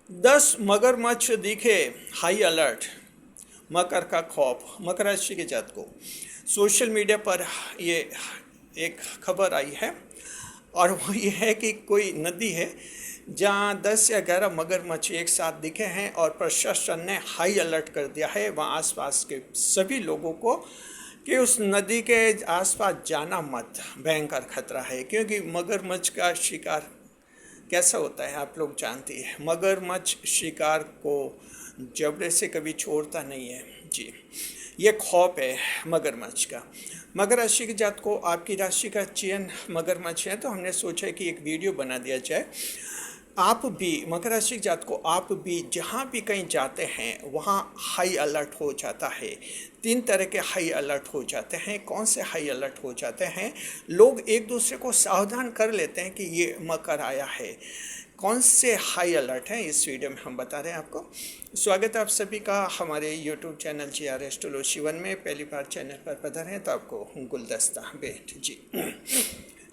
10 मगरमच्छ दिखे, high alert. मकर का खौफ। मकर राशि के जातकों, सोशल मीडिया पर ये एक खबर आई है और वो ये है कि कोई नदी है जहाँ 10 या 11 मगरमच्छ एक साथ दिखे हैं और प्रशासन ने हाई अलर्ट कर दिया है वहाँ आसपास के सभी लोगों को कि उस नदी के आसपास जाना मत, भयंकर खतरा है। क्योंकि मगरमच्छ का शिकार कैसा होता है आप लोग जानती है। मगरमच्छ शिकार को जबड़े से कभी छोड़ता नहीं है जी। ये खौफ है मगरमच्छ का। मकर राशि के जात को आपकी राशि का चयन मगरमच्छ है, तो हमने सोचा कि एक वीडियो बना दिया जाए। आप भी मकर राशि के जात को, आप भी जहाँ भी कहीं जाते हैं वहाँ हाई अलर्ट हो जाता है। 3 तरह के हाई अलर्ट हो जाते हैं। कौन से हाई अलर्ट हो जाते हैं? लोग एक दूसरे को सावधान कर लेते हैं कि ये मकर आया है। कौन से हाई अलर्ट हैं इस वीडियो में हम बता रहे हैं आपको। स्वागत है आप सभी का हमारे यूट्यूब चैनल GR एस्ट्रोलॉजी 1 में। पहली बार चैनल पर पधारे हैं तो आपको गुलदस्ता भेंट जी।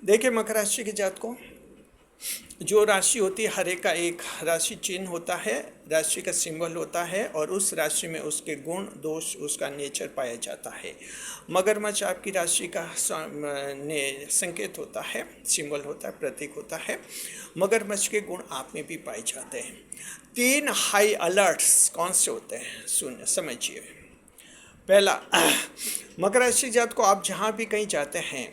देखिए मकर राशि के जात को, जो राशि होती है हर एक का एक राशि चिन्ह होता है, राशि का सिंबल होता है और उस राशि में उसके गुण दोष, उसका नेचर पाया जाता है। मगरमच्छ आपकी राशि का संकेत होता है, सिंबल होता है, प्रतीक होता है। मगरमच्छ के गुण आप में भी पाए जाते हैं। 3 हाई अलर्ट्स कौन से होते हैं सुनिए, समझिए। पहला, मकर राशि जात को आप जहाँ भी कहीं जाते हैं,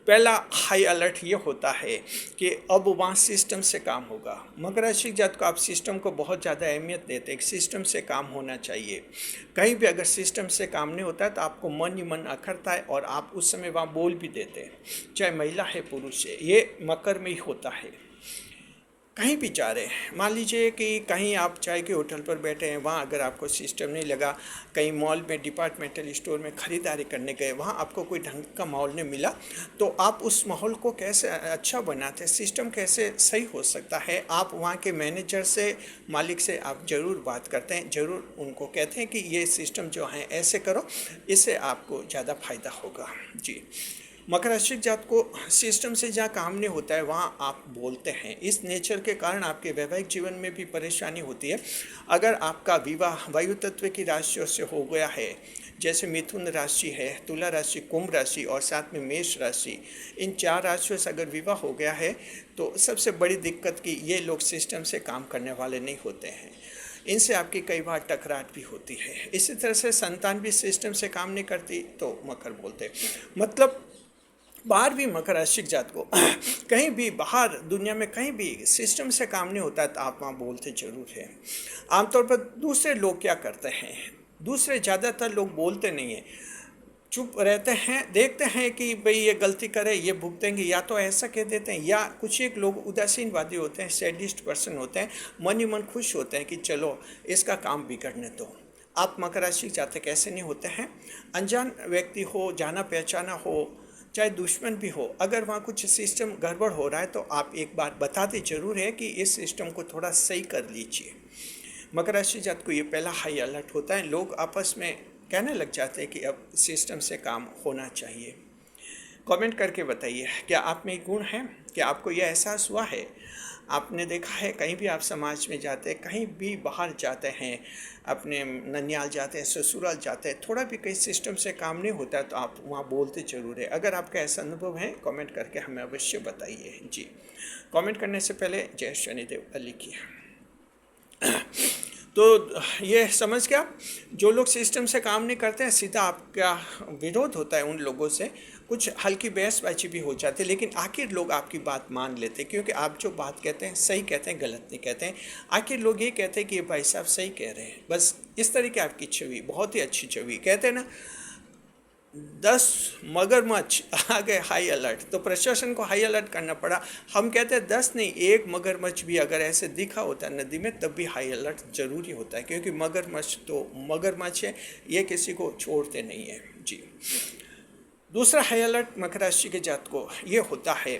पहला हाई अलर्ट ये होता है कि अब वहाँ सिस्टम से काम होगा। मकर राशि जात को आप सिस्टम को बहुत ज़्यादा अहमियत देते हैं, सिस्टम से काम होना चाहिए। कहीं भी अगर सिस्टम से काम नहीं होता है तो आपको मन ही मन अखरता है और आप उस समय वहाँ बोल भी देते हैं, चाहे महिला है पुरुष है। ये मकर में ही होता है। कहीं भी जा रहे हैं, मान लीजिए कि कहीं आप चाय के होटल पर बैठे हैं, वहाँ अगर आपको सिस्टम नहीं लगा, कहीं मॉल में डिपार्टमेंटल स्टोर में ख़रीदारी करने गए, वहाँ आपको कोई ढंग का माहौल नहीं मिला, तो आप उस माहौल को कैसे अच्छा बनाते हैं, सिस्टम कैसे सही हो सकता है। आप वहाँ के मैनेजर से, मालिक से आप ज़रूर बात करते हैं, ज़रूर उनको कहते हैं कि ये सिस्टम जो है ऐसे करो, इससे आपको ज़्यादा फ़ायदा होगा जी। मकर राशि जात को सिस्टम से जहाँ काम नहीं होता है वहाँ आप बोलते हैं। इस नेचर के कारण आपके वैवाहिक जीवन में भी परेशानी होती है। अगर आपका विवाह वायु तत्व की राशियों से हो गया है, जैसे मिथुन राशि है, तुला राशि, कुंभ राशि और साथ में मेष राशि, इन 4 राशियों से अगर विवाह हो गया है तो सबसे बड़ी दिक्कत कि ये लोग सिस्टम से काम करने वाले नहीं होते हैं। इनसे आपकी कई बार टकरार भी होती है। इसी तरह से संतान भी सिस्टम से काम नहीं करती तो मकर बोलते, मतलब बाहर भी मकर राशि जात को कहीं भी बाहर दुनिया में कहीं भी सिस्टम से काम नहीं होता है तो आप वहाँ बोलते जरूर हैं। आमतौर पर दूसरे लोग क्या करते हैं, दूसरे ज़्यादातर लोग बोलते नहीं हैं, चुप रहते हैं, देखते हैं कि भाई ये गलती करे, ये भुगतेंगे, या तो ऐसा कह देते हैं। या कुछ एक लोग उदासीनवादी होते हैं, सैडिस्ट पर्सन होते हैं, मन ही मन खुश होते हैं कि चलो इसका काम बिगड़ने दो। आप मकर राशि जातक ऐसे नहीं होते हैं। अनजान व्यक्ति हो, जाना पहचाना हो, चाहे दुश्मन भी हो, अगर वहाँ कुछ सिस्टम गड़बड़ हो रहा है तो आप एक बार बताते जरूर है कि इस सिस्टम को थोड़ा सही कर लीजिए। मकर राशि जात को ये पहला हाई अलर्ट होता है। लोग आपस में कहने लग जाते हैं कि अब सिस्टम से काम होना चाहिए। कमेंट करके बताइए, क्या आप में गुण है? क्या आपको यह एहसास हुआ है? आपने देखा है कहीं भी आप समाज में जाते हैं, कहीं भी बाहर जाते हैं, अपने ननियाल जाते हैं, ससुराल जाते हैं, थोड़ा भी कहीं सिस्टम से काम नहीं होता है तो आप वहाँ बोलते ज़रूर है। अगर आपका ऐसा अनुभव है कमेंट करके हमें अवश्य बताइए जी। कमेंट करने से पहले जय शनिदेव लिखिए। तो ये समझ गया, जो लोग सिस्टम से काम नहीं करते हैं सीधा आपका विरोध होता है उन लोगों से। कुछ हल्की बहसबाजी भी हो जाती है, लेकिन आखिर लोग आपकी बात मान लेते हैं, क्योंकि आप जो बात कहते हैं सही कहते हैं, गलत नहीं कहते हैं। आखिर लोग ये कहते हैं कि ये भाई साहब सही कह रहे हैं। बस इस तरीके आपकी छवि, बहुत ही अच्छी छवि। कहते हैं ना 10 मगरमच्छ आ गए हाई अलर्ट, तो प्रशासन को हाई अलर्ट करना पड़ा। हम कहते हैं 10 नहीं, 1 मगरमच्छ भी अगर ऐसे दिखा होता है नदी में तब भी हाई अलर्ट जरूरी होता है, क्योंकि मगरमच्छ तो मगरमच्छ है, ये किसी को छोड़ते नहीं है जी। दूसरा हाई अलर्ट मकर राशि के जात को ये होता है,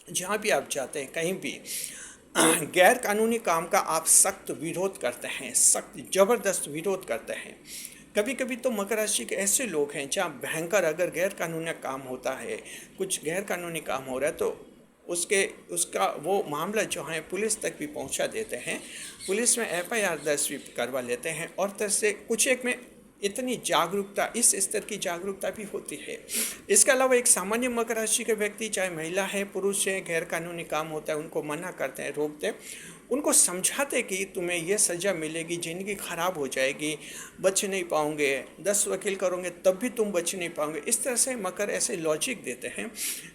जहाँ भी आप जाते हैं कहीं भी गैर कानूनी काम का आप सख्त विरोध करते हैं, सख्त ज़बरदस्त विरोध करते हैं। कभी कभी तो मकर राशि के ऐसे लोग हैं जहाँ भयंकर अगर गैर कानूनी काम होता है, कुछ गैर कानूनी काम हो रहा है, तो उसका वो मामला जो है पुलिस तक भी पहुंचा देते हैं, पुलिस में एफआईआर दर्ज भी करवा लेते हैं। और तरह से कुछ एक में इतनी जागरूकता, इस स्तर की जागरूकता भी होती है। इसके अलावा एक सामान्य मकर राशि के व्यक्ति, चाहे महिला है पुरुष है, गैर कानूनी काम होता है उनको मना करते हैं, रोकते हैं, उनको समझाते कि तुम्हें ये सज़ा मिलेगी, ज़िंदगी ख़राब हो जाएगी, बच नहीं पाओगे, 10 वकील करोगे तब भी तुम बच नहीं पाओगे। इस तरह से मकर ऐसे लॉजिक देते हैं।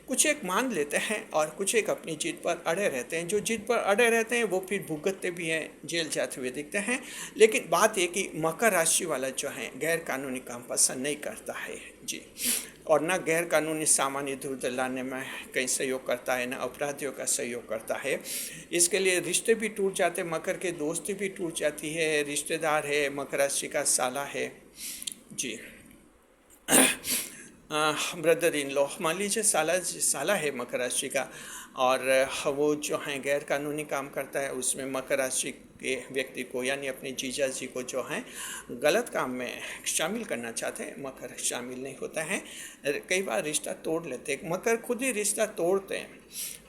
कुछ एक मान लेते हैं और कुछ एक अपनी जिद पर अड़े रहते हैं। जो जिद पर अड़े रहते हैं वो फिर भुगतते भी हैं, जेल जाते हुए दिखते हैं। लेकिन बात ये कि मकर राशि वाला जो है गैर कानूनी काम पसंद नहीं करता है जी, और ना गैर कानूनी सामान इधर उधर लाने में कहीं सहयोग करता है, ना अपराधियों का सहयोग करता है। इसके लिए रिश्ते भी टूट जाते, मकर के दोस्ती भी टूट जाती है, रिश्तेदार है, मकर राशि का साला है जी, ब्रदर इन लॉ, मान लीजिए साला है मकर राशि का, और वो जो हैं गैर कानूनी काम करता है, उसमें मकर राशि के व्यक्ति को यानी अपने जीजा जी को जो हैं गलत काम में शामिल करना चाहते हैं, मकर शामिल नहीं होता है। कई बार रिश्ता तोड़ लेते हैं, मकर खुद ही रिश्ता तोड़ते हैं।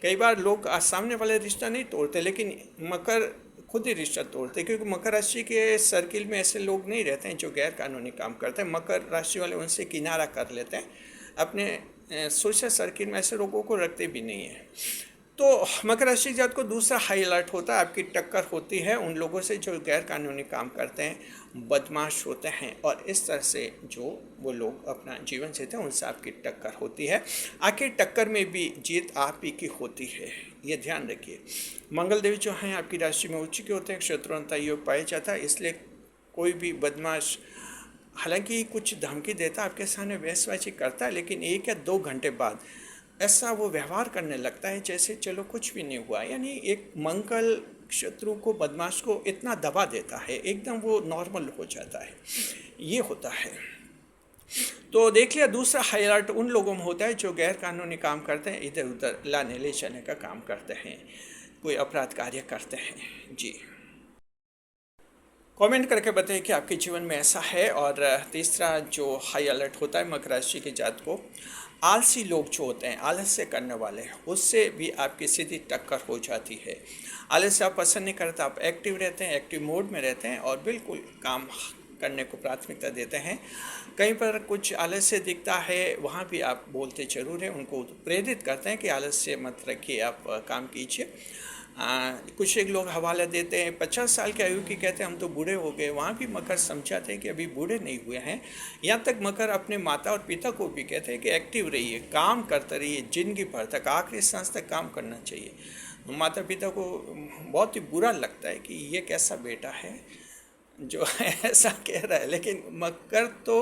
कई बार लोग सामने वाले रिश्ता नहीं तोड़ते, लेकिन मकर खुद ही रिश्ता तोड़ते हैं, क्योंकि मकर राशि के सर्किल में ऐसे लोग नहीं रहते हैं जो गैर कानूनी काम करते हैं। मकर राशि वाले उनसे किनारा कर लेते हैं, अपने सोशल सर्किल में ऐसे लोगों को रखते भी नहीं है। तो मकर राशि जात को दूसरा हाई अलर्ट होता है, आपकी टक्कर होती है उन लोगों से जो गैर कानूनी काम करते हैं, बदमाश होते हैं, और इस तरह से जो वो लोग अपना जीवन जीते हैं उनसे आपकी टक्कर होती है। आखिर टक्कर में भी जीत आप ही की होती है, ये ध्यान रखिए। मंगल देव जो हैं आपकी राशि में उच्च के होते हैं, शत्रुंता योग पाया जाता है, इसलिए कोई भी बदमाश हालांकि कुछ धमकी देता, आपके सामने बहसबाजी करता है, लेकिन 1 या 2 घंटे बाद ऐसा वो व्यवहार करने लगता है जैसे चलो कुछ भी नहीं हुआ। यानी एक मंगल शत्रु को, बदमाश को इतना दबा देता है, एकदम वो नॉर्मल हो जाता है, ये होता है। तो देख लिया, दूसरा हाई अलर्ट उन लोगों में होता है जो गैर कानूनी काम करते हैं, इधर उधर लाने ले जाने का काम करते हैं, कोई अपराध कार्य करते हैं जी। कमेंट करके बताइए कि आपके जीवन में ऐसा है। और तीसरा जो हाई अलर्ट होता है मकर राशि के जात को, आलसी लोग जो होते हैं, आलस्य करने वाले, उससे भी आपकी सीधी टक्कर हो जाती है। आलस्य आप पसंद नहीं करता, आप एक्टिव रहते हैं, एक्टिव मोड में रहते हैं और बिल्कुल काम करने को प्राथमिकता देते हैं। कहीं पर कुछ आलस्य दिखता है, वहाँ भी आप बोलते जरूर हैं, उनको प्रेरित करते हैं कि आलस्य मत रखिए, आप काम कीजिए। कुछ एक लोग हवाला देते हैं 50 साल की आयु की, कहते हैं हम तो बूढ़े हो गए, वहाँ भी मकर समझाते हैं कि अभी बूढ़े नहीं हुए हैं। यहाँ तक मकर अपने माता और पिता को भी कहते हैं कि एक्टिव रहिए, काम करते रहिए, जिंदगी भर तक, आखिरी सांस तक काम करना चाहिए। माता पिता को बहुत ही बुरा लगता है कि ये कैसा बेटा है जो ऐसा कह रहा है, लेकिन मकर तो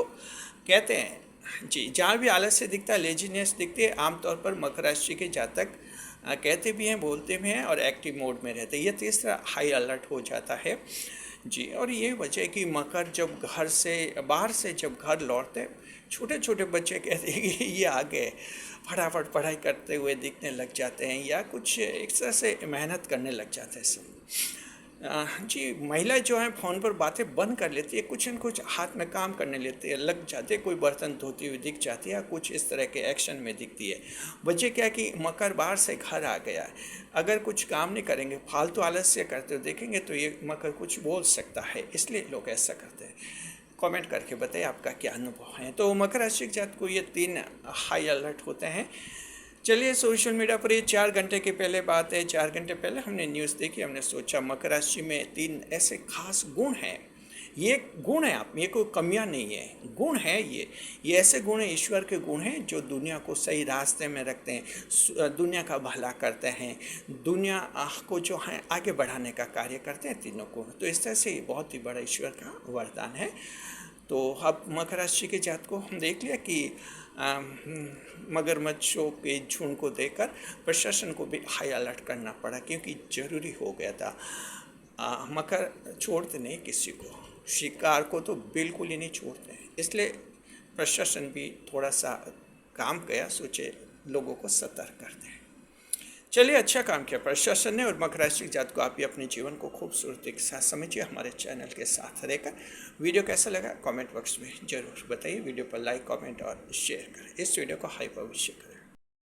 कहते हैं जी, जहाँ भी आलस्य दिखता है, लेजीनेस दिखती है, आमतौर पर मकर राशि के जातक कहते भी हैं, बोलते भी हैं और एक्टिव मोड में रहते हैं। ये तीसरा हाई अलर्ट हो जाता है जी। और ये वजह कि मकर जब घर से बाहर से जब घर लौटते, छोटे छोटे बच्चे कहते हैं कि ये आ गए, फटाफट पढ़ाई करते हुए दिखने लग जाते हैं, या कुछ एक तरह से मेहनत करने लग जाते हैं सब जी। महिलाएं जो हैं फ़ोन पर बातें बंद कर लेती है, कुछ न कुछ हाथ में काम करने लेती है, लग जाते, कोई बर्तन धोती हुई दिख जाती है, कुछ इस तरह के एक्शन में दिखती है। वजह क्या कि मकर बाहर से घर आ गया है, अगर कुछ काम नहीं करेंगे, फालतू आलस्य करते हुए देखेंगे तो ये मकर कुछ बोल सकता है, इसलिए लोग ऐसा करते हैं। कमेंट करके बताइए आपका क्या अनुभव है। तो मकर राशि के जात को ये 3 हाई अलर्ट होते हैं। चलिए, सोशल मीडिया पर ये 4 घंटे के पहले बात है, 4 घंटे पहले हमने न्यूज़ देखी, हमने सोचा मकर राशि में 3 ऐसे खास गुण हैं। ये गुण है, आप, ये कोई कमियां नहीं है, गुण है ये ऐसे गुण हैं, ईश्वर के गुण हैं जो दुनिया को सही रास्ते में रखते हैं, दुनिया का भला करते हैं, दुनिया को जो है आगे बढ़ाने का कार्य करते हैं, तीनों को। तो इस तरह से ये बहुत ही बड़ा ईश्वर का वरदान है। तो अब मकर राशि के जात को हम देख लिया कि मगरमच्छों के झुंड को देखकर प्रशासन को भी हाई अलर्ट करना पड़ा, क्योंकि ज़रूरी हो गया था। मकर छोड़ते नहीं किसी को, शिकार को तो बिल्कुल ही नहीं छोड़ते हैं, इसलिए प्रशासन भी थोड़ा सा काम किया, सोचे लोगों को सतर्क कर दें। चलिए, अच्छा काम किया प्रशासन ने। और मकर राशि के जात को आप भी अपने जीवन को खूबसूरती के साथ समझिए, हमारे चैनल के साथ रहकर। वीडियो कैसा लगा कमेंट बॉक्स में ज़रूर बताइए। वीडियो पर लाइक, कमेंट और शेयर करें। इस वीडियो को हाई भविष्य करें।